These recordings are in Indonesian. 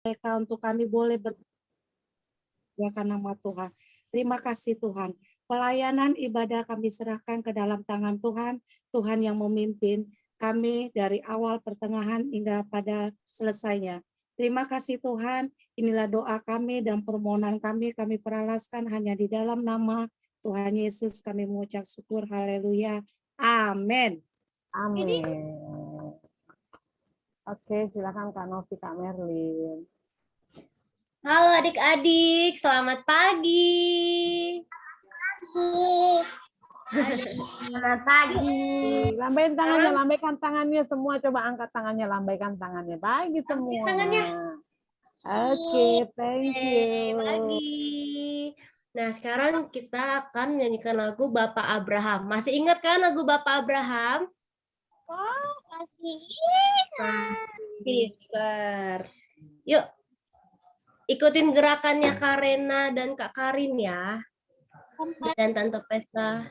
mereka untuk kami boleh berdoa nama Tuhan. Terima kasih Tuhan. Pelayanan ibadah kami serahkan ke dalam tangan Tuhan. Tuhan yang memimpin kami dari awal, pertengahan, hingga pada selesainya. Terima kasih Tuhan. Inilah doa kami dan permohonan kami peralaskan hanya di dalam nama Tuhan Yesus. Kami mengucap syukur. Haleluya. Amin. Amin. Oke, silakan Kak Novi, Kak Merlin. Halo adik-adik, selamat pagi. Selamat pagi. Lambaikan tangannya, lambaikan tangannya semua. Coba angkat tangannya, lambaikan tangannya. Pagi semua. Tangannya. Oke, thank you. Pagi. Nah, sekarang kita akan menyanyikan lagu Bapak Abraham. Masih ingat kan lagu Bapak Abraham? Oh, masih ingat. Pinter. Yuk, ikutin gerakannya Kak Rena dan Kak Karin ya. Dan Tante Pesta.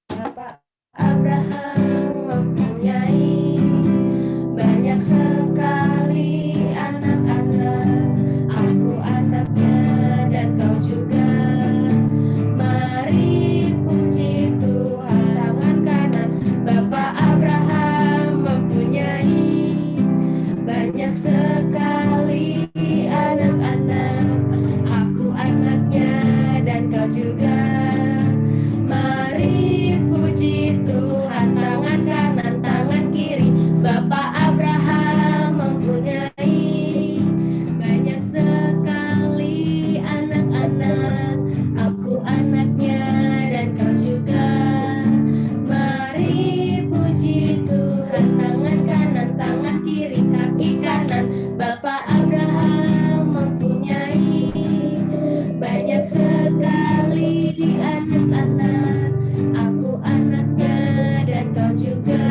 Bapak Abraham mempunyai banyak sekali anak-anak. Aku anaknya dan kau juga. Mari puji Tuhan. Tangan kanan. Bapak Abraham mempunyai banyak sekali anak-anak. Aku anaknya dan kau juga. Mari puji Tuhan. Tangan kanan, tangan kiri. Bapak Abraham mempunyai banyak sekali anak-anak. Aku anaknya dan kau juga. Mari puji Tuhan. Tangan kanan, tangan kiri, kaki kanan. Bapak Abraham mempunyai banyak sekali anak-anak. Aku anaknya dan kau juga.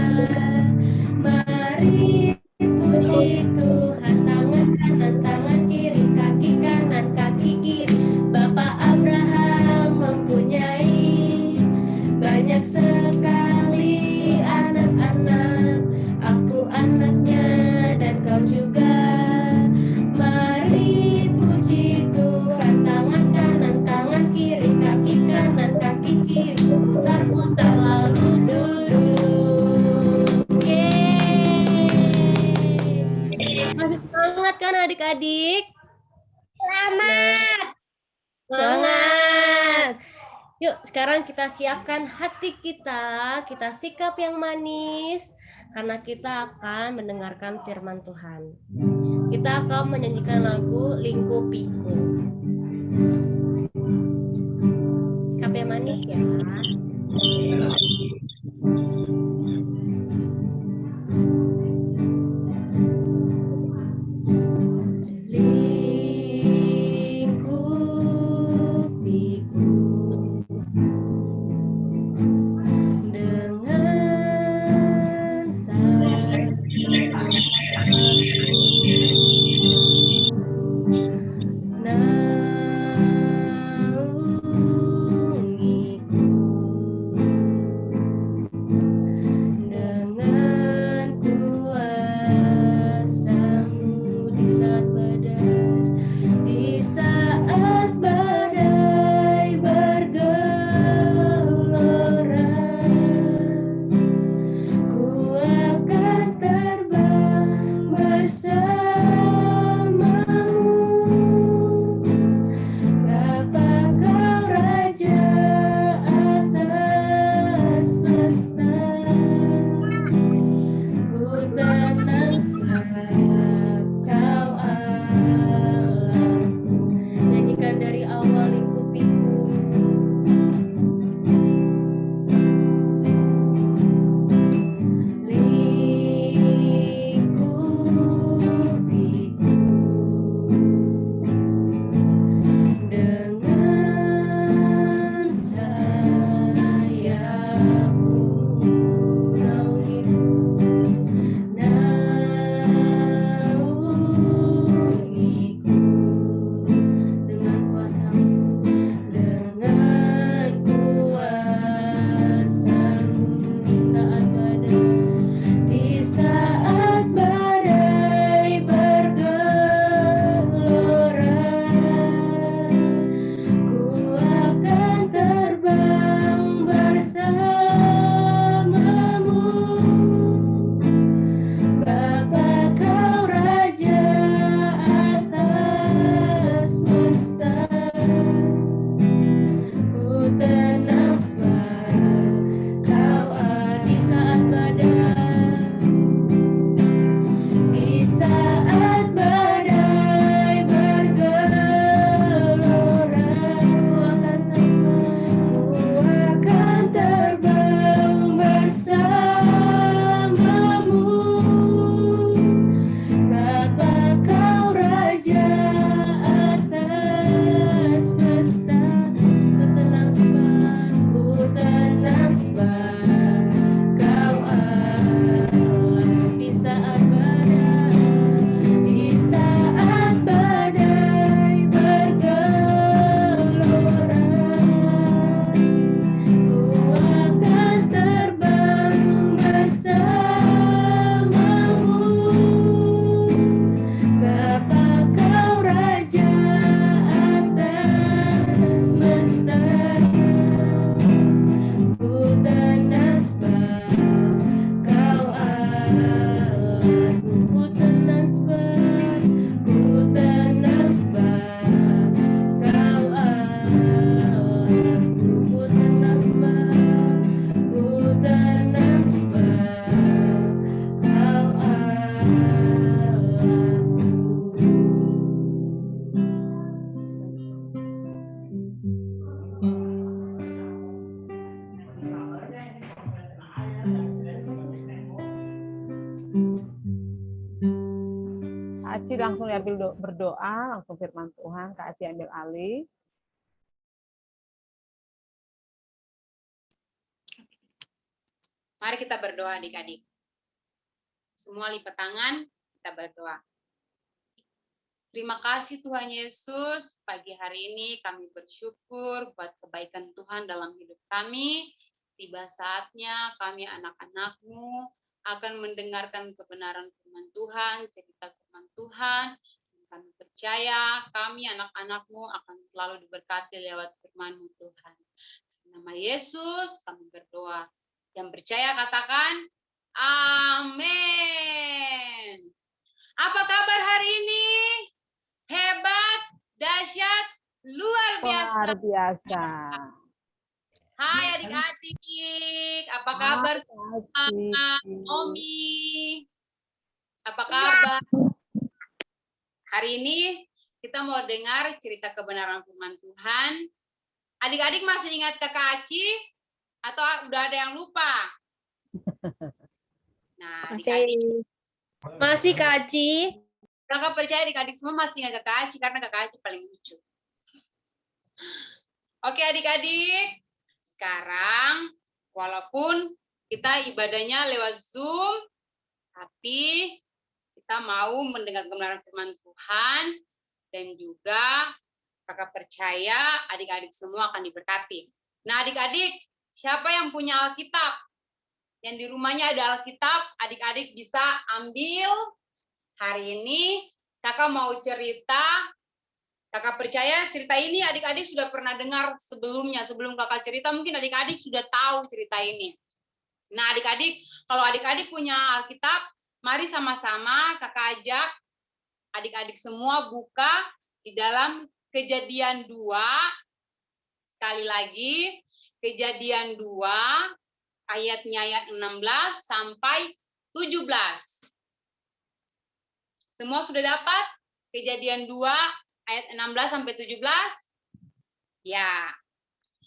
Mari puji Tuhan. Tangan kanan, tangan kiri, kaki kanan, kaki kiri. Bapak Abraham mempunyai banyak sekali anak-anak. Aku anaknya dan kau juga. Mari puji Tuhan. Tangan kanan, tangan kiri, kaki kanan, kaki kiri. Putar-putar lalu duduk. Yeay. Masih semangat kan adik-adik? Selamat. Semangat. Yuk, sekarang kita siapkan hati kita sikap yang manis, karena kita akan mendengarkan firman Tuhan. Kita akan menyanyikan lagu Lingku Piku. Sikap yang manis ya. Naungiku Kak Aci langsung diambil berdoa, langsung firman Tuhan, Kak Aci ambil alih. Mari kita berdoa adik-adik. Semua lipat tangan, kita berdoa. Terima kasih Tuhan Yesus, pagi hari ini kami bersyukur buat kebaikan Tuhan dalam hidup kami. Tiba saatnya kami anak-anak-Mu akan mendengarkan kebenaran firman Tuhan, cerita firman Tuhan. Kami percaya kami anak-anak-Mu akan selalu diberkati lewat firman-Mu Tuhan. Nama Yesus kami berdoa. Yang percaya katakan, amin. Apa kabar hari ini? Hebat, dahsyat, luar biasa. Luar biasa. Hai adik-adik, apa kabar semua? Omi, apa kabar? Hari ini kita mau dengar cerita kebenaran firman Tuhan. Adik-adik masih ingat Kakak Aci? Atau udah ada yang lupa? Nah, adik-adik, Masih Kak Aci. Kakak percaya adik-adik semua masih ingat Kakak Aci karena Kakak Aci paling lucu. Oke adik-adik, sekarang walaupun kita ibadahnya lewat Zoom, tapi kita mau mendengar kebenaran firman Tuhan dan juga Kakak percaya adik-adik semua akan diberkati. Nah adik-adik, siapa yang punya Alkitab? Yang di rumahnya ada Alkitab, adik-adik bisa ambil. Hari ini kakak mau cerita, kakak percaya cerita ini adik-adik sudah pernah dengar sebelumnya. Sebelum kakak cerita mungkin adik-adik sudah tahu cerita ini. Nah adik-adik, kalau adik-adik punya Alkitab, mari sama-sama kakak ajak adik-adik semua buka di dalam Kejadian 2. Sekali lagi, Kejadian 2, ayatnya ayat 16 sampai 17. Semua sudah dapat? Kejadian 2 ayat 16 sampai 17? Ya.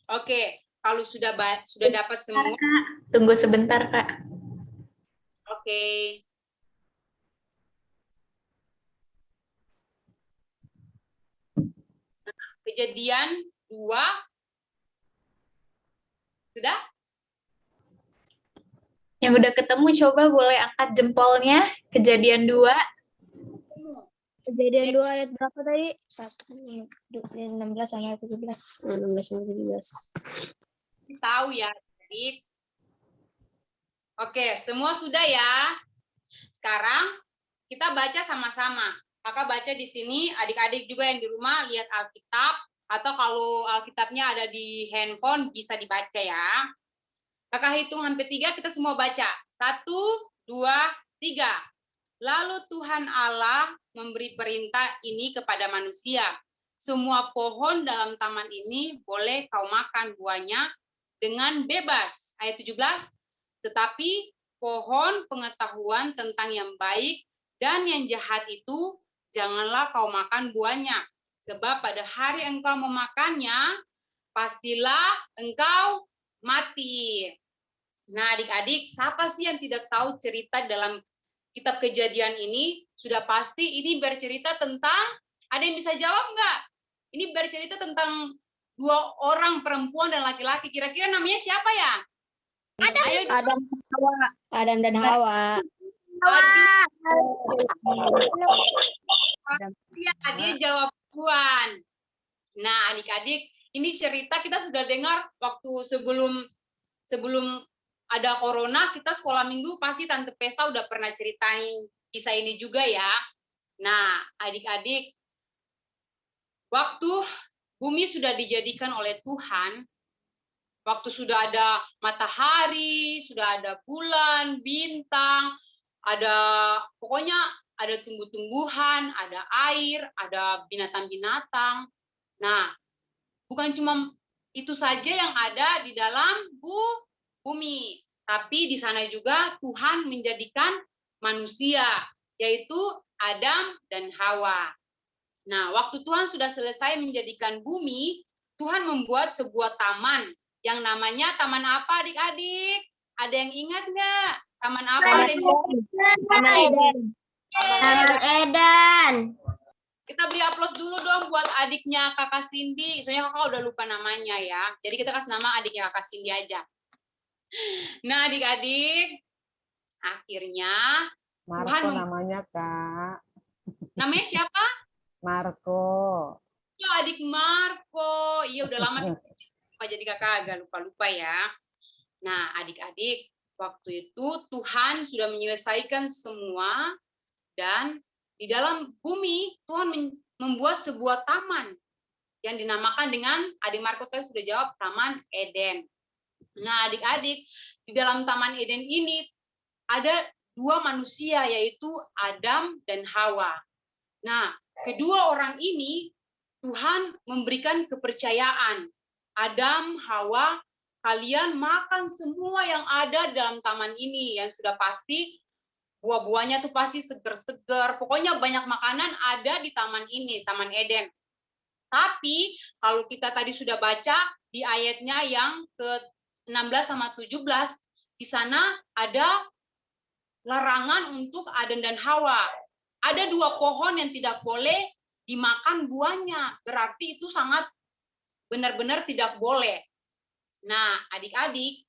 Oke, kalau sudah dapat semua. Tunggu sebentar, Kak. Oke. Kejadian 2 sudah? Yang udah ketemu coba boleh angkat jempolnya. Kejadian 2. Kejadian 2 ayat berapa tadi? 16 sampai 17. 16 sampai 17. Tahu ya, adik. Oke, semua sudah ya. Sekarang kita baca sama-sama. Kakak baca di sini, adik-adik juga yang di rumah lihat Alkitab, atau kalau Alkitabnya ada di handphone bisa dibaca ya. Kakak hitung sampai 3, kita semua baca. 1, 2, 3. Lalu Tuhan Allah memberi perintah ini kepada manusia. Semua pohon dalam taman ini boleh kau makan buahnya dengan bebas. Ayat 17. Tetapi pohon pengetahuan tentang yang baik dan yang jahat itu janganlah kau makan buahnya. Sebab pada hari engkau memakannya, pastilah engkau mati. Nah adik-adik, siapa sih yang tidak tahu cerita dalam kitab Kejadian ini? Sudah pasti ini bercerita tentang, ada yang bisa jawab nggak? Ini bercerita tentang 2 orang perempuan dan laki-laki. Kira-kira namanya siapa ya? Adam dan Hawa. Ya, dia jawab duluan. Nah, adik-adik, ini cerita kita sudah dengar waktu sebelum ada corona, kita sekolah minggu pasti Tante Pesta udah pernah ceritain kisah ini juga ya. Nah, adik-adik, waktu bumi sudah dijadikan oleh Tuhan, waktu sudah ada matahari, sudah ada bulan, bintang, pokoknya ada tumbuh-tumbuhan, ada air, ada binatang-binatang. Nah, bukan cuma itu saja yang ada di dalam bumi, tapi di sana juga Tuhan menjadikan manusia, yaitu Adam dan Hawa. Nah, waktu Tuhan sudah selesai menjadikan bumi, Tuhan membuat sebuah taman yang namanya taman apa adik-adik? Ada yang ingat nggak? Taman apa? Ada yang Taman Eden. Taman Eden. Kita beri aplaus dulu dong buat adiknya Kakak Cindy. Soalnya Kakak udah lupa namanya ya. Jadi kita kasih nama adiknya Kakak Cindy aja. Nah, adik-adik, akhirnya Marco namanya, Kak. namanya siapa? Marco. Ya, adik Marco. Iya, udah lama lupa, jadi Kakak agak lupa-lupa ya. Nah, adik-adik, waktu itu Tuhan sudah menyelesaikan semua dan di dalam bumi Tuhan membuat sebuah taman yang dinamakan dengan, adik Marco tadi sudah jawab, Taman Eden. Nah, adik-adik, di dalam Taman Eden ini ada dua manusia, yaitu Adam dan Hawa. Nah, kedua orang ini Tuhan memberikan kepercayaan. Adam, Hawa, kalian makan semua yang ada dalam taman ini, yang sudah pasti buah-buahnya tuh pasti seger-seger. Pokoknya banyak makanan ada di taman ini, Taman Eden. Tapi kalau kita tadi sudah baca di ayatnya yang ke-16 sama 17, di sana ada larangan untuk Adam dan Hawa. Ada dua pohon yang tidak boleh dimakan buahnya. Berarti itu sangat benar-benar tidak boleh. Nah, adik-adik,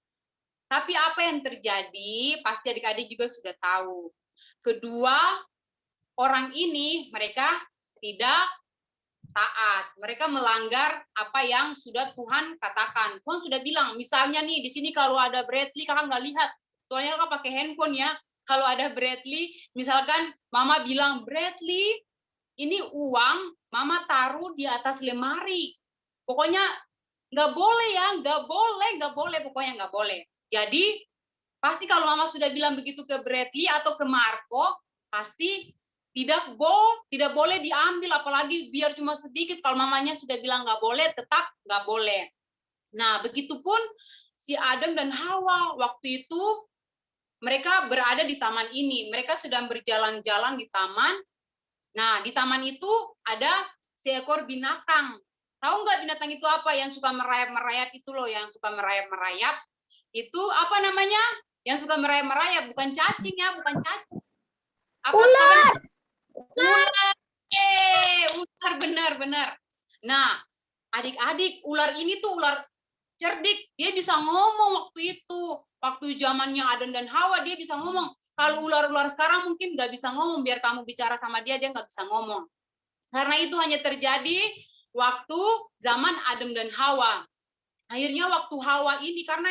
tapi apa yang terjadi? Pasti adik-adik juga sudah tahu. Kedua orang ini mereka tidak taat. Mereka melanggar apa yang sudah Tuhan katakan. Tuhan sudah bilang, misalnya nih di sini kalau ada Bradley, kakak nggak lihat. Soalnya kakak pakai handphone ya. Kalau ada Bradley, misalkan Mama bilang, Bradley, ini uang Mama taruh di atas lemari. Pokoknya nggak boleh ya, nggak boleh, pokoknya nggak boleh. Jadi pasti kalau Mama sudah bilang begitu ke Bradley atau ke Marco, pasti tidak boleh diambil, apalagi biar cuma sedikit. Kalau mamanya sudah bilang nggak boleh, tetap nggak boleh. Nah, begitupun si Adam dan Hawa waktu itu mereka berada di taman ini. Mereka sedang berjalan-jalan di taman. Nah, di taman itu ada seekor binatang. Tahu nggak binatang itu apa? Yang suka merayap-merayap itu loh, yang suka merayap-merayap. Itu apa namanya? Yang suka merayap-merayap, bukan cacing ya, bukan cacing. Apa ular. Ular. Ular, benar. Nah, adik-adik, ular ini tuh ular cerdik. Dia bisa ngomong waktu itu. Waktu zamannya Adam dan Hawa, dia bisa ngomong. Kalau ular-ular sekarang mungkin nggak bisa ngomong. Biar kamu bicara sama dia nggak bisa ngomong. Karena itu hanya terjadi waktu zaman Adam dan Hawa. Akhirnya waktu Hawa ini, karena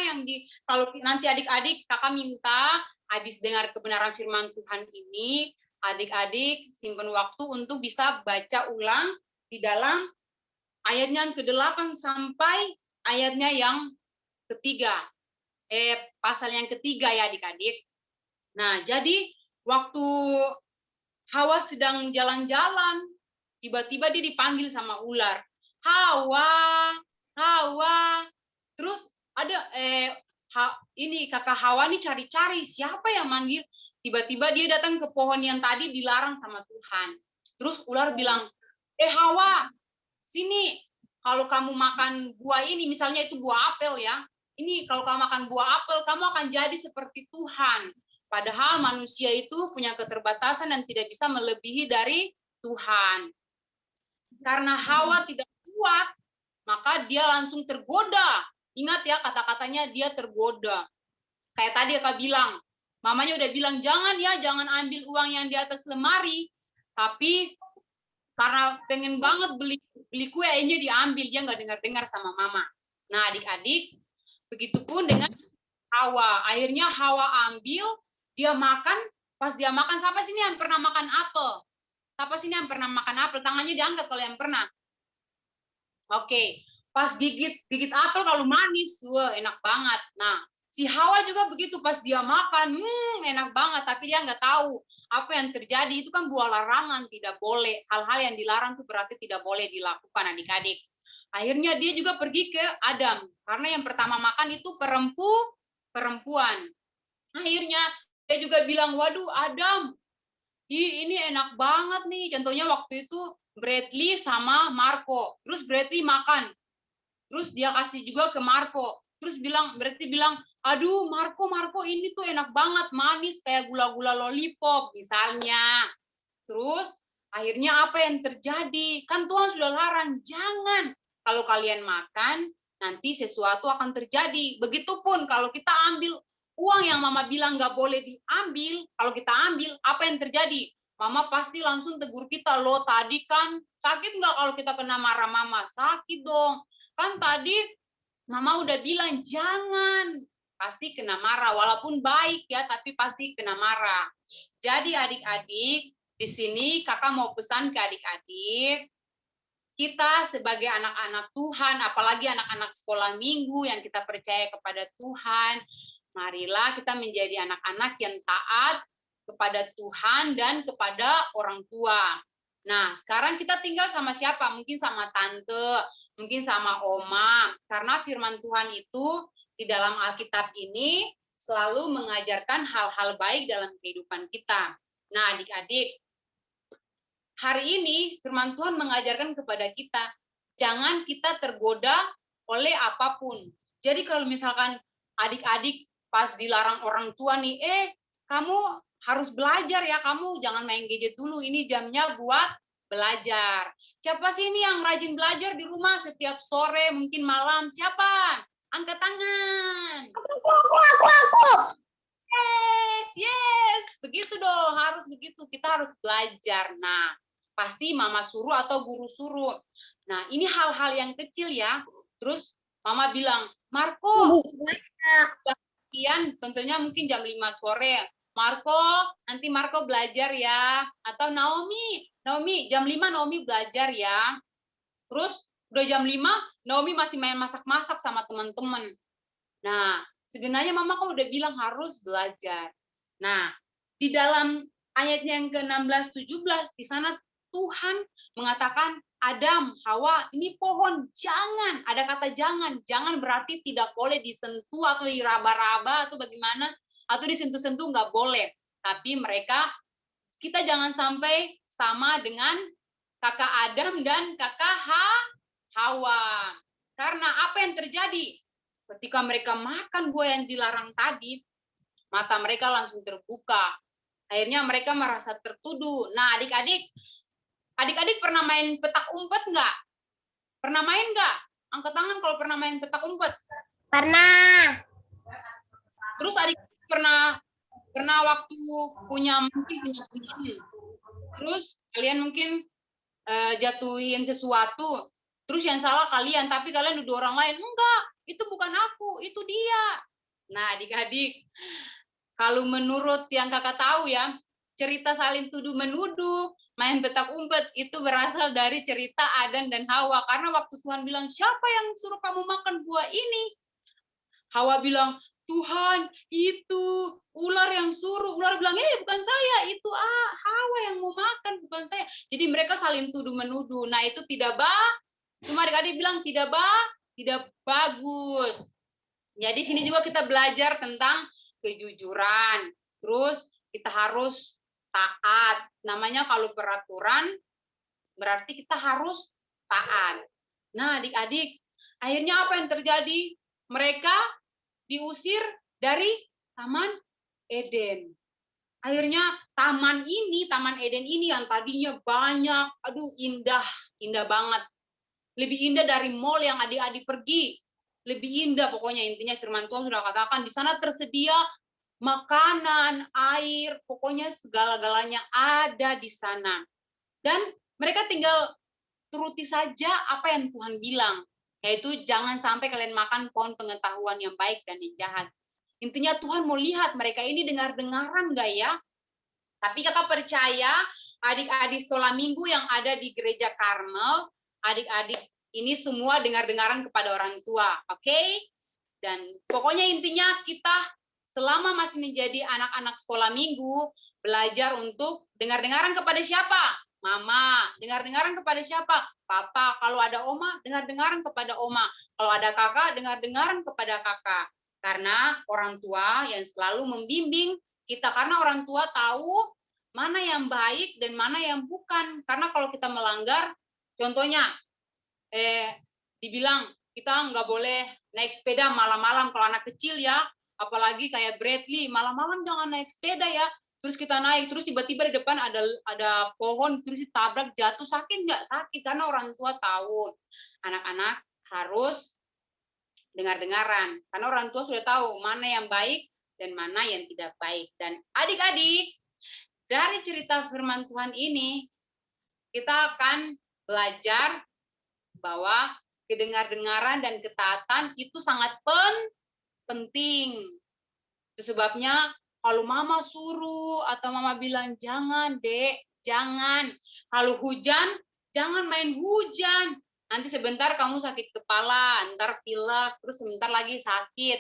kalau nanti adik-adik kakak minta habis dengar kebenaran firman Tuhan ini, adik-adik simpan waktu untuk bisa baca ulang di dalam ayatnya yang ke-8 sampai ayatnya yang ketiga. Pasal yang ketiga ya adik-adik. Nah, jadi waktu Hawa sedang jalan-jalan, tiba-tiba dia dipanggil sama ular. Hawa. Terus ada ini kakak Hawa nih cari-cari siapa yang manggil. Tiba-tiba dia datang ke pohon yang tadi dilarang sama Tuhan. Terus ular bilang, Hawa, sini. Kalau kamu makan buah ini, misalnya itu buah apel ya. Ini kalau kamu makan buah apel, kamu akan jadi seperti Tuhan. Padahal manusia itu punya keterbatasan dan tidak bisa melebihi dari Tuhan. Karena Hawa tidak kuat, maka dia langsung tergoda. Ingat ya kata-katanya, dia tergoda. Kayak tadi kakak bilang, mamanya udah bilang jangan ambil uang yang di atas lemari. Tapi karena pengen banget beli kue, akhirnya diambil, dia nggak dengar-dengar sama mama. Nah adik-adik, begitupun dengan Hawa. Akhirnya Hawa ambil, dia makan. Pas dia makan, siapa sini yang pernah makan apel? Siapa sini yang pernah makan apel? Tangannya diangkat kalau yang pernah. Oke, pas gigit apel kalau manis, wah enak banget. Nah, si Hawa juga begitu, pas dia makan, enak banget, tapi dia nggak tahu apa yang terjadi. Itu kan buah larangan, tidak boleh. Hal-hal yang dilarang itu berarti tidak boleh dilakukan adik-adik. Akhirnya dia juga pergi ke Adam, karena yang pertama makan itu perempuan. Akhirnya dia juga bilang, waduh Adam, ini enak banget nih. Contohnya waktu itu Bradley sama Marco. Terus Bradley makan. Terus dia kasih juga ke Marco. Terus Bradley bilang, aduh Marco ini tuh enak banget, manis kayak gula-gula lollipop misalnya. Terus akhirnya apa yang terjadi? Kan Tuhan sudah larang, jangan. Kalau kalian makan, nanti sesuatu akan terjadi. Begitupun kalau kita ambil uang yang mama bilang nggak boleh diambil, kalau kita ambil, apa yang terjadi? Mama pasti langsung tegur kita, loh tadi kan sakit nggak kalau kita kena marah mama? Sakit dong. Kan tadi mama udah bilang jangan. Pasti kena marah, walaupun baik ya, tapi pasti kena marah. Jadi adik-adik, di sini kakak mau pesan ke adik-adik, kita sebagai anak-anak Tuhan, apalagi anak-anak sekolah minggu yang kita percaya kepada Tuhan, marilah kita menjadi anak-anak yang taat kepada Tuhan dan kepada orang tua. Nah, sekarang kita tinggal sama siapa? Mungkin sama tante, mungkin sama oma, karena firman Tuhan itu di dalam Alkitab ini selalu mengajarkan hal-hal baik dalam kehidupan kita. Nah, adik-adik, hari ini firman Tuhan mengajarkan kepada kita, jangan kita tergoda oleh apapun. Jadi kalau misalkan adik-adik pas dilarang orang tua nih, kamu harus belajar ya, kamu jangan main gadget dulu, ini jamnya buat belajar. Siapa sih ini yang rajin belajar di rumah setiap sore, mungkin malam? Siapa? Angkat tangan. Aku. Yes, begitu dong, harus begitu. Kita harus belajar. Nah, pasti mama suruh atau guru suruh. Nah, ini hal-hal yang kecil ya. Terus mama bilang, Marco, sekian, tentunya mungkin jam 5 sore. Marco, nanti Marco belajar ya. Atau Naomi, jam 5 Naomi belajar ya. Terus udah jam 5, Naomi masih main masak-masak sama teman-teman. Nah, sebenarnya mama kok udah bilang harus belajar. Nah, di dalam ayat yang ke-16-17, di sana Tuhan mengatakan, Adam, Hawa, ini pohon, jangan. Ada kata jangan. Jangan berarti tidak boleh disentuh atau diraba-raba atau bagaimana. Atau disentuh-sentuh nggak boleh. Tapi kita jangan sampai sama dengan kakak Adam dan kakak Hawa. Karena apa yang terjadi? Ketika mereka makan buah yang dilarang tadi, mata mereka langsung terbuka. Akhirnya mereka merasa tertuduh. Nah, adik-adik pernah main petak umpet nggak? Pernah main nggak? Angkat tangan kalau pernah main petak umpet. Pernah. Terus adik pernah waktu punya teman. Terus kalian mungkin jatuhin sesuatu. Terus yang salah kalian, tapi kalian nuduh orang lain. Enggak, itu bukan aku, itu dia. Nah, adik-adik, kalau menurut yang kakak tahu ya, cerita saling tuduh menuduh, main petak umpet, itu berasal dari cerita Adam dan Hawa. Karena waktu Tuhan bilang, siapa yang suruh kamu makan buah ini? Hawa bilang, Tuhan, itu ular yang suruh. Ular bilang, bukan saya, itu Hawa yang mau makan, bukan saya. Jadi mereka saling tuduh menuduh. Nah, itu tidak Cuma adik-adik bilang tidak bagus. Jadi sini juga kita belajar tentang kejujuran. Terus kita harus taat. Namanya kalau peraturan berarti kita harus taat. Nah, adik-adik, akhirnya apa yang terjadi? Mereka diusir dari Taman Eden. Akhirnya Taman Eden ini yang tadinya banyak, indah banget. Lebih indah dari mall yang adik-adik pergi. Lebih indah pokoknya, intinya firman Tuhan sudah katakan di sana tersedia makanan, air, pokoknya segala-galanya ada di sana. Dan mereka tinggal turuti saja apa yang Tuhan bilang, yaitu jangan sampai kalian makan pohon pengetahuan yang baik dan yang jahat. Intinya Tuhan mau lihat mereka ini dengar-dengaran nggak ya? Tapi kakak percaya adik-adik sekolah minggu yang ada di gereja Karmel, adik-adik ini semua dengar-dengaran kepada orang tua, oke? Dan pokoknya intinya kita selama masih menjadi anak-anak sekolah minggu, belajar untuk dengar-dengaran kepada siapa? Mama. Dengar-dengaran kepada siapa? Papa. Kalau ada oma, dengar-dengaran kepada oma. Kalau ada kakak, dengar-dengaran kepada kakak. Karena orang tua yang selalu membimbing kita, karena orang tua tahu mana yang baik dan mana yang bukan. Karena kalau kita melanggar, contohnya, dibilang kita nggak boleh naik sepeda malam-malam kalau anak kecil ya, apalagi kayak Bradley, malam-malam jangan naik sepeda ya. Terus kita naik, terus tiba-tiba di depan ada pohon, terus ditabrak, jatuh, sakit nggak? Sakit, karena orang tua tahu. Anak-anak harus dengar-dengaran, karena orang tua sudah tahu mana yang baik dan mana yang tidak baik. Dan adik-adik, dari cerita firman Tuhan ini, kita akan belajar bahwa kedengar-dengaran dan ketaatan itu sangat penting. Itu sebabnya kalau mama suruh atau mama bilang, jangan dek, jangan. Kalau hujan, jangan main hujan. Nanti sebentar kamu sakit kepala, ntar pilek, terus sebentar lagi sakit.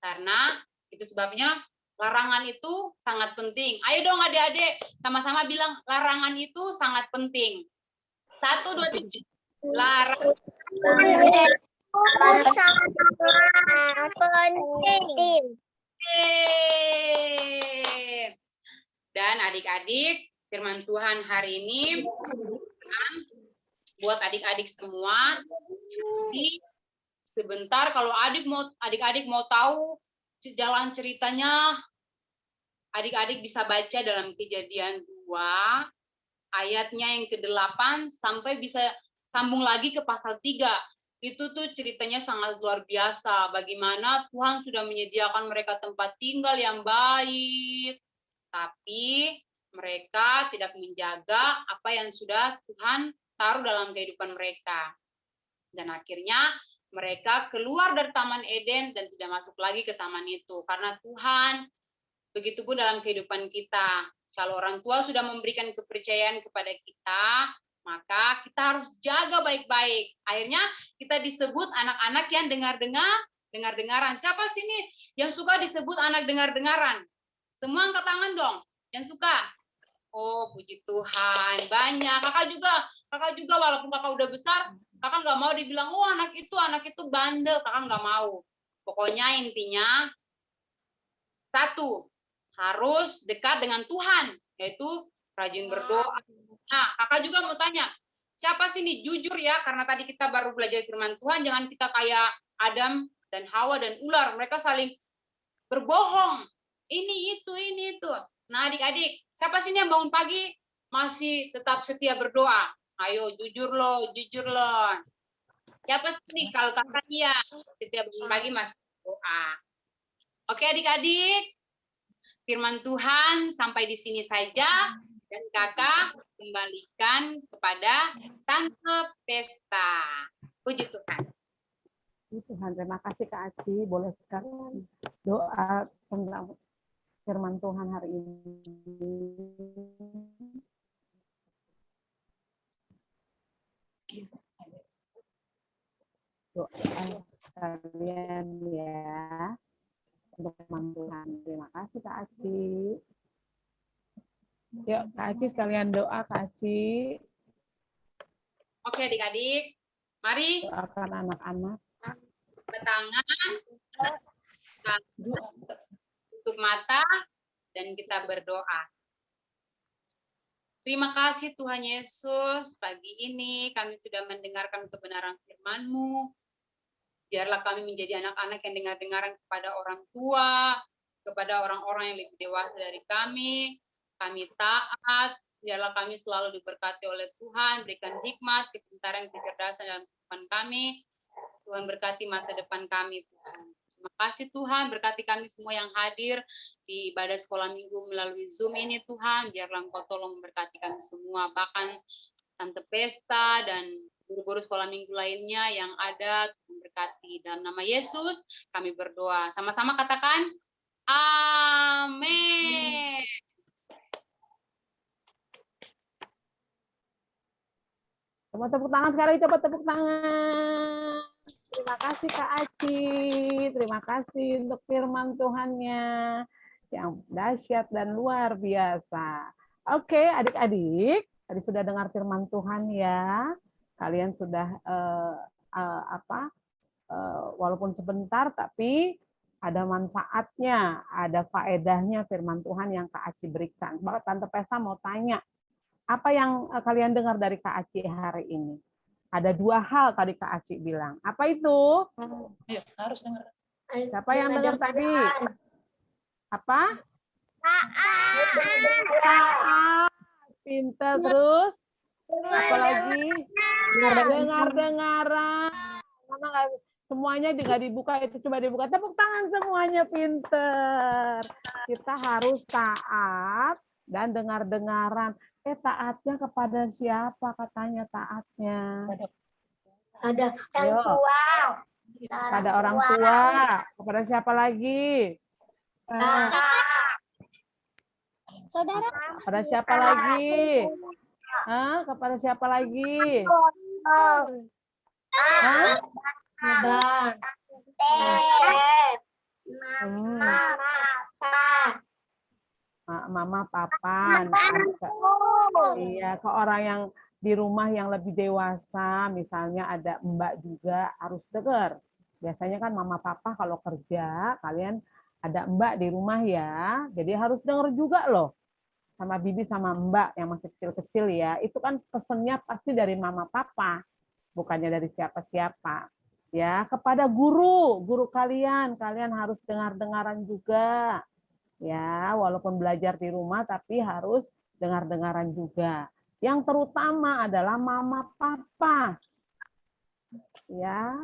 Karena itu sebabnya larangan itu sangat penting. Ayo dong adik-adik, sama-sama bilang larangan itu sangat penting. 1, 2, 3. Larangan. Dan adik-adik, firman Tuhan hari ini buat adik-adik semua. Jadi sebentar kalau adik-adik mau tahu jalan ceritanya, adik-adik bisa baca dalam Kejadian 2 ayatnya yang ke-8 sampai bisa sambung lagi ke pasal 3. Itu tuh ceritanya sangat luar biasa. Bagaimana Tuhan sudah menyediakan mereka tempat tinggal yang baik, tapi mereka tidak menjaga apa yang sudah Tuhan taruh dalam kehidupan mereka. Dan akhirnya mereka keluar dari Taman Eden dan tidak masuk lagi ke taman itu. Karena Tuhan, begitupun dalam kehidupan kita. Kalau orang tua sudah memberikan kepercayaan kepada kita, maka kita harus jaga baik-baik. Akhirnya kita disebut anak-anak yang dengar-dengaran. Siapa sini yang suka disebut anak dengar-dengaran? Semua angkat tangan dong. Yang suka? Oh, puji Tuhan. Banyak. Kakak juga walaupun kakak udah besar, kakak nggak mau dibilang, oh anak itu bandel. Kakak nggak mau. Pokoknya intinya, 1, harus dekat dengan Tuhan, yaitu rajin berdoa. Nah, kakak juga mau tanya, siapa sih nih jujur ya, karena tadi kita baru belajar firman Tuhan, jangan kita kayak Adam dan Hawa dan ular, mereka saling berbohong. Ini itu. Nah, adik-adik, siapa sih yang bangun pagi masih tetap setia berdoa? Ayo, jujur loh. Siapa sih nih kalau kakak iya, setiap bangun pagi masih berdoa? Oke, adik-adik, firman Tuhan sampai di sini saja, dan kakak kembalikan kepada Tante Pesta. Puji Tuhan. Tuhan, terima kasih Kak Aci. Boleh sekalian doa tentang firman Tuhan hari ini. Doa sekalian ya untuk firman Tuhan. Terima kasih Kak Aci. Yuk Kak Aci sekalian doa Kak Aci. Oke adik-adik, mari Doakan anak-anak. tangan, tutup mata, dan kita berdoa. Terima kasih Tuhan Yesus, pagi ini kami sudah mendengarkan kebenaran firman-Mu. Biarlah kami menjadi anak-anak yang dengar-dengaran kepada orang tua, kepada orang-orang yang lebih dewasa dari kami. Kami taat, biarlah kami selalu diberkati oleh Tuhan, berikan hikmat, kepintaran, kecerdasan dalam kehidupan kami. Tuhan berkati masa depan kami, Tuhan. Terima kasih Tuhan, berkati kami semua yang hadir di ibadah sekolah minggu melalui Zoom ini, Tuhan. Biarlah Engkau tolong memberkati kami semua, bahkan Tante Pesta dan guru-guru sekolah minggu lainnya yang ada, Tuhan berkati. Dalam nama Yesus, kami berdoa. Sama-sama katakan, amin. Coba tepuk tangan sekali, coba tepuk tangan. Terima kasih Kak Aci, terima kasih untuk firman Tuhannya yang dahsyat dan luar biasa. Oke, adik-adik, tadi sudah dengar firman Tuhan ya. Kalian sudah walaupun sebentar tapi ada manfaatnya, ada faedahnya firman Tuhan yang Kak Aci berikan. Bahkan Tante Pesta mau tanya, apa yang kalian dengar dari Kak Aci hari ini? Ada 2 hal tadi Kak Aci bilang. Apa itu? Ayo, harus dengar. Siapa yang dengar tadi? Apa? Pinter. Terus apa lagi? Dengar-dengaran. Mana semuanya nggak dibuka, itu coba dibuka. Tepuk tangan semuanya, pinter. Kita harus taat dan dengar-dengaran. Taatnya kepada siapa katanya taatnya? Ada yang Ayo. tua. Pada orang tua. Kepada siapa lagi? Saudara. Pada siapa lagi? Hah? Kepada siapa lagi? Hah? Mama, papa. Iya, ke orang yang di rumah yang lebih dewasa, misalnya ada mbak juga harus dengar. Biasanya kan mama papa kalau kerja, kalian ada mbak di rumah ya, jadi harus dengar juga loh. Sama bibi sama mbak yang masih kecil-kecil ya, itu kan pesennya pasti dari mama papa, bukannya dari siapa-siapa. Ya, kepada guru kalian harus dengar-dengaran juga. Ya, walaupun belajar di rumah tapi harus dengar-dengaran juga. Yang terutama adalah mama papa. Ya.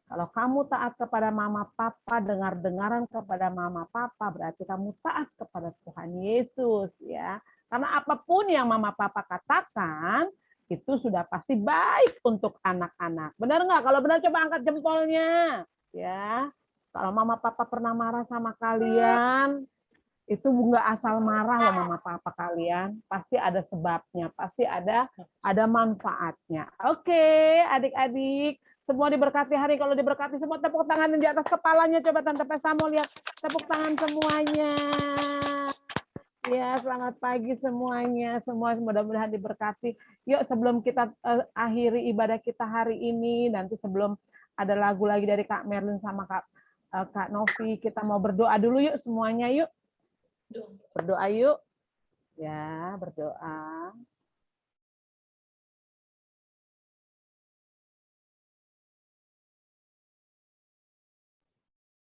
Kalau kamu taat kepada mama papa, dengar-dengaran kepada mama papa, berarti kamu taat kepada Tuhan Yesus, ya. Karena apapun yang mama papa katakan, itu sudah pasti baik untuk anak-anak. Benar nggak? Kalau benar coba angkat jempolnya, ya. Kalau mama papa pernah marah sama kalian, itu nggak asal marah loh mama papa kalian, pasti ada sebabnya, pasti ada manfaatnya. Oke, adik-adik. Semua diberkati hari, kalau diberkati semua tepuk tangan di atas kepalanya. Coba Tante Pesta mau lihat tepuk tangan semuanya. Ya, selamat pagi semuanya. Semua mudah-mudahan diberkati. Yuk sebelum kita akhiri ibadah kita hari ini, nanti sebelum ada lagu lagi dari Kak Merlin sama Kak Novi, kita mau berdoa dulu yuk semuanya yuk. Berdoa yuk. Ya, berdoa.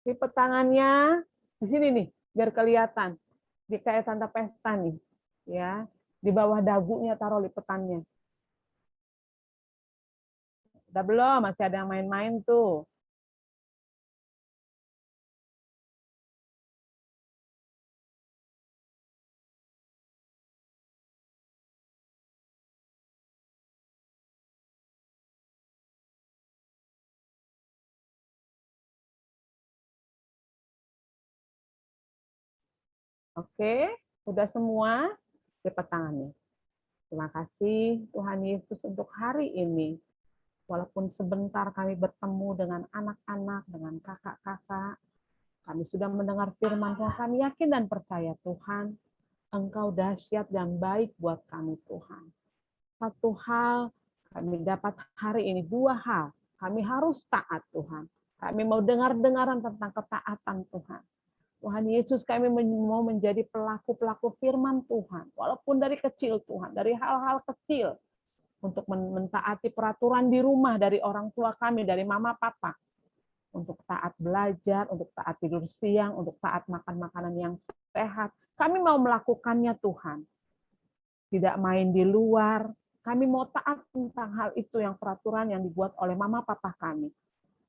Lipat tangannya di sini nih, biar kelihatan. Di kayak Tante Pesta nih, ya. Di bawah dagunya taruh lipetannya. Udah belum? Masih ada yang main-main tuh. Oke, udah semua? Lipat tangannya. Terima kasih Tuhan Yesus untuk hari ini. Walaupun sebentar kami bertemu dengan anak-anak, dengan kakak-kakak, kami sudah mendengar firman Tuhan, kami yakin dan percaya Tuhan, Engkau dahsyat dan baik buat kami Tuhan. Satu hal kami dapat hari ini, dua hal. Kami harus taat Tuhan. Kami mau dengar-dengaran tentang ketaatan Tuhan. Tuhan Yesus, kami mau menjadi pelaku-pelaku firman Tuhan. Walaupun dari kecil Tuhan, dari hal-hal kecil. Untuk mentaati peraturan di rumah dari orang tua kami, dari mama papa. Untuk taat belajar, untuk taat tidur siang, untuk taat makan makanan yang sehat. Kami mau melakukannya Tuhan. Tidak main di luar. Kami mau taat tentang hal itu, yang peraturan yang dibuat oleh mama papa kami.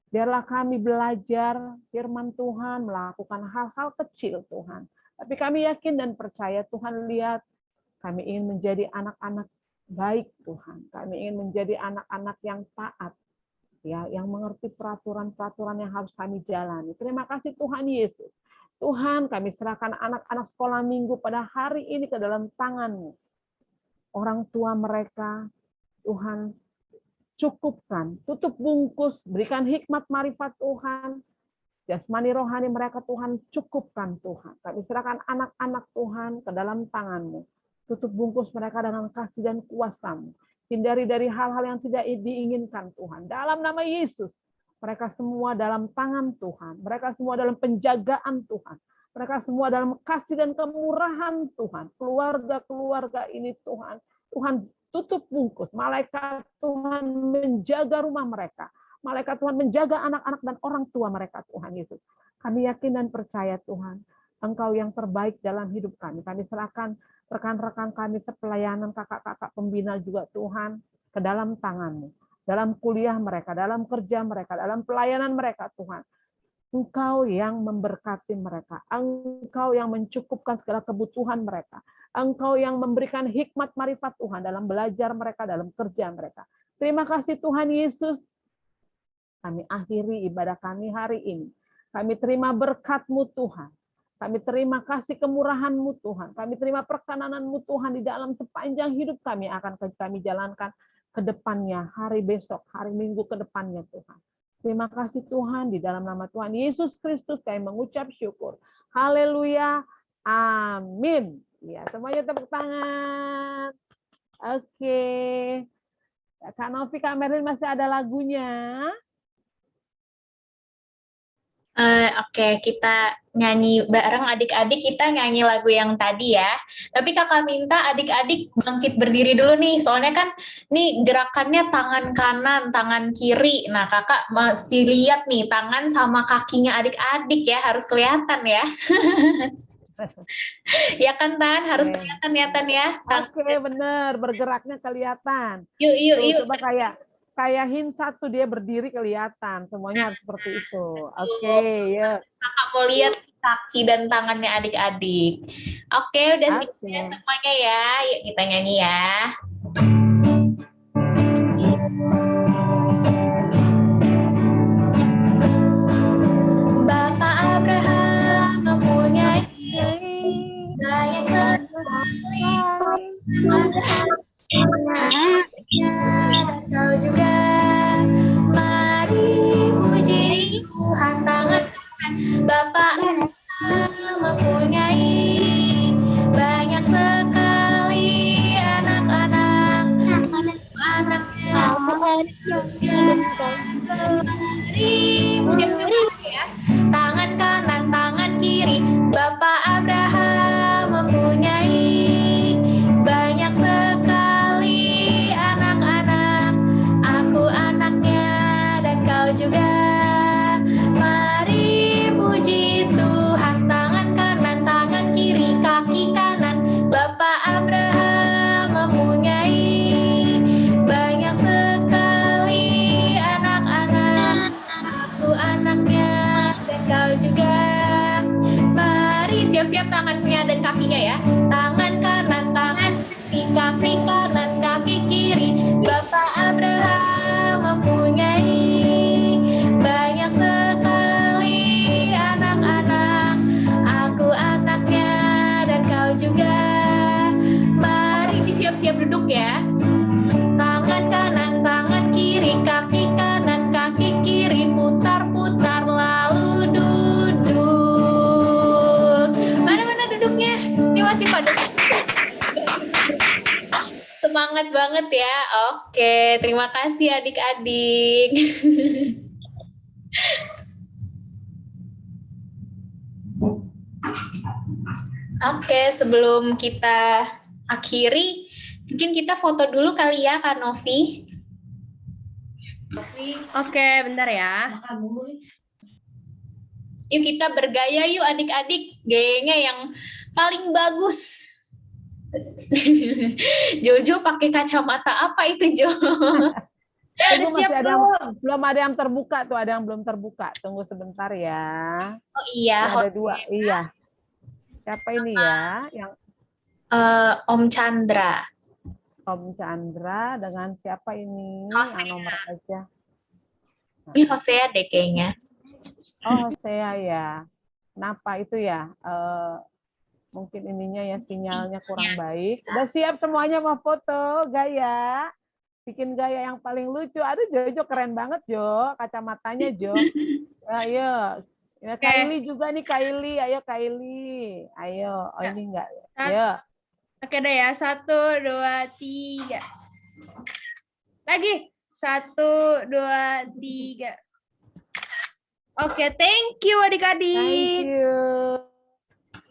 Biarlah kami belajar firman Tuhan, melakukan hal-hal kecil Tuhan. Tapi kami yakin dan percaya Tuhan lihat, kami ingin menjadi anak-anak baik Tuhan. Kami ingin menjadi anak-anak yang taat, ya, yang mengerti peraturan-peraturan yang harus kami jalani. Terima kasih Tuhan Yesus. Tuhan, kami serahkan anak-anak sekolah minggu pada hari ini ke dalam tangan-Mu. Orang tua mereka, Tuhan, cukupkan, tutup bungkus, berikan hikmat marifat Tuhan, jasmani rohani mereka Tuhan, cukupkan Tuhan. Kami serahkan anak-anak Tuhan ke dalam tangan-Mu. Tutup bungkus mereka dengan kasih dan kuasa-Mu. Hindari dari hal-hal yang tidak diinginkan Tuhan. Dalam nama Yesus, mereka semua dalam tangan Tuhan. Mereka semua dalam penjagaan Tuhan. Mereka semua dalam kasih dan kemurahan Tuhan. Keluarga-keluarga ini Tuhan. Tuhan tutup bungkus. Malaikat Tuhan menjaga rumah mereka. malaikat Tuhan menjaga anak-anak dan orang tua mereka, Tuhan Yesus. Kami yakin dan percaya, Tuhan, Engkau yang terbaik dalam hidup kami. Kami serahkan rekan-rekan kami sepelayanan, kakak-kakak pembina juga, Tuhan, ke dalam tangan-Mu. Dalam kuliah mereka, dalam kerja mereka, dalam pelayanan mereka, Tuhan. Engkau yang memberkati mereka. Engkau yang mencukupkan segala kebutuhan mereka. Engkau yang memberikan hikmat marifat Tuhan dalam belajar mereka, dalam kerja mereka. Terima kasih Tuhan Yesus. Kami akhiri ibadah kami hari ini. Kami terima berkat-Mu Tuhan. Kami terima kasih kemurahan-Mu Tuhan. Kami terima perkenanan-Mu Tuhan di dalam sepanjang hidup kami akan kami jalankan ke depannya, hari besok, hari Minggu ke depannya Tuhan. Terima kasih Tuhan, di dalam nama Tuhan Yesus Kristus kami mengucap syukur. Haleluya. Amin. Ya, semuanya tepuk tangan. Oke. Kak Novi, Kak Merlin masih ada lagunya. Oke, kita nyanyi bareng adik-adik, kita nyanyi lagu yang tadi ya. Tapi kakak minta adik-adik bangkit berdiri dulu nih, soalnya kan nih gerakannya tangan kanan, tangan kiri. Nah kakak mesti lihat nih tangan sama kakinya adik-adik ya, harus kelihatan ya. Ya kan Tan, harus kelihatan ya Tan ya. Oke, bener, bergeraknya kelihatan. Yuk. Coba kayak hint satu dia berdiri kelihatan, semuanya harus seperti itu. Oke, yuk. Kakak mau lihat kaki dan tangannya adik-adik. Oke, udah siap ya semuanya ya. Yuk kita nyanyi ya. Bapak Abraham mempunyai banyak sekali dan kau juga. Mari puji Tuhan, tangan Bapak mempunyai banyak sekali anak-anak, anaknya juga. Mari siap-siap ya, tangan kanan, tangan kiri. Bapak Abraham mempunyai banyak sekali anak-anak, aku anaknya dan kau juga. Mari puji Tuhan, tangan kanan, tangan kiri, kaki kanan. Bapak Abraham mempunyai banyak sekali anak-anak, aku anaknya dan kau juga. Mari siap-siap tangannya dan kakinya ya. Tangan kanan, tangan kiri, kaki kanan, kaki kiri. Bapak Abraham mempunyai banyak sekali anak-anak, aku anaknya dan kau juga. Mari disiap-siap duduk ya. Tangan kanan, tangan kiri, kaki kanan, kaki kiri, putar-putar lalu duduk. Mana-mana duduknya? Ini masih pada semangat banget ya. Oke, terima kasih adik-adik. Oke, sebelum kita akhiri, mungkin kita foto dulu kali ya, Kak Novi. Oke, bentar ya. Yuk kita bergaya yuk adik-adik, gayanya yang paling bagus. Jojo pakai kacamata apa itu, Jo? Tunggu, masih belum ada yang terbuka tuh, ada yang belum terbuka. Tunggu sebentar ya. Oh iya, ada dua. Iya. Siapa ini ya? Yang Om Chandra. Om Chandra dengan siapa ini? Hosea. Yang nomor aja. Ini Hosea deh kayaknya. Oh, Hosea ya. Kenapa itu ya? Mungkin ininya ya sinyalnya kurang baik. Udah siap semuanya mau foto, gaya. Bikin gaya yang paling lucu. Aduh, Jojo keren banget, Jo. Kacamatanya, Jo. Ayo. Ya, Kylie juga nih, Kylie. Ayo, Kylie. Ayo. Oh, ini enggak. Ayo. Oke deh ya, 1, 2, 3. Lagi, 1, 2, 3. Oke, thank you adik-adik. Thank you.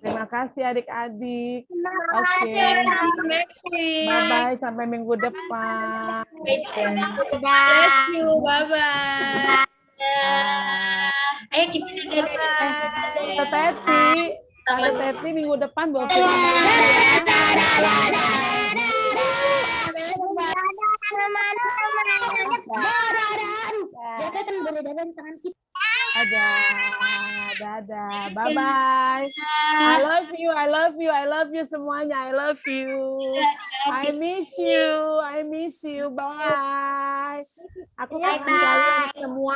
Terima kasih adik-adik. Terima Oke. kasih. Next week. Bye-bye sampai minggu depan. Sampai jumpa minggu depan. Bless you. Bye-bye. Ayo kita dadah. Tante Teti, Tante Teti minggu depan bawa firman lagi ya. Dadah. Bye-bye. I love you, I love you, I love you semuanya. I love you. I miss you, I miss you. Bye. Aku kangen kalian semua.